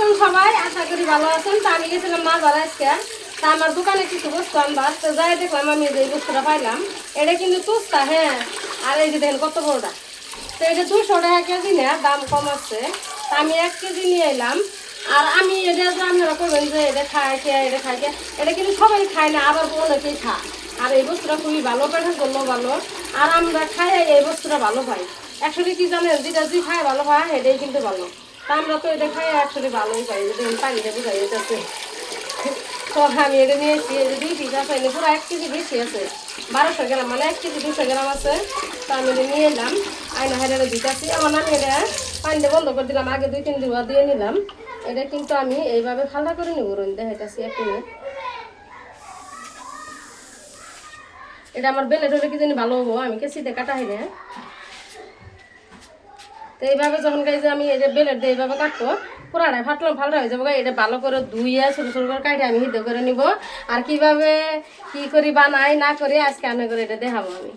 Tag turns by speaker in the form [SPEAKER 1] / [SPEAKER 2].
[SPEAKER 1] আছেন সবাই? আশা করি ভালো আছেন। তো আমি গেছিলাম মাজার আজকে। তা আমার দোকানে কিছু বস্তু আনবার, তো যাই দেখলাম আমি যে বস্তুটা পাইলাম, এটা কিন্তু তুস্তা, হ্যাঁ। আর এই যে দেখেন কত বড়টা। তো এটা 200 টাকা কেজি না, দাম কম আছে। তা আমি 1 কেজি নিয়ে এলাম। আর আমি এটা যে আপনারা করবেন যে এটা খায় কে, এটা খায় কে, এটা কিন্তু সবাই খায় না, আবার অনেকেই খায়। আর এই বস্তুটা খুবই ভালো, পেটের জন্য ভালো। আর আমরা খাই এই বস্তুটা ভালো পাই। একসাথে কি জানেন, যেটা যে খায় ভালো হয় এটাই কিন্তু ভালো। তা আমরা তো এটা খাই একসাথে ভালোই পাই, যদি পানিটা বোঝাই যেতেছে। তো আমি এটা নিয়ে এসেছি, এই যে 2 পিস আছে, পুরো 1 কেজি বেশি আছে, 1200 গ্রাম, মানে 1 কেজি 200 গ্রাম আছে। তো আমি এটা নিয়ে এলাম, আয়না হাইরে দিতেছি। আমার আমি এটা পানিটা বন্ধ করে দিলাম, আগে 2-3 দিন দিয়ে নিলাম। এটা কিন্তু আমি এইভাবে ফালা করে নেব, দেখাইতেছি এক মিনিট। এটা আমার বেলে টোলে কি জানি ভালো হবো, আমি কেসিতে কাটা হইলে। তো এইভাবে যখন যে আমি এটা বেলের দিয়ে এইভাবে কাটবো, পুরাটাই ফাটলাম ভালো হয়ে যাবো। এটা ভালো করে ধুইয়া ছোটো ছোটো করে কাটে আমি সিদ্ধ করে নিব। আর কিভাবে কি করি বানাই না করি আজকে আমি করে এটা দেখাবো আমি।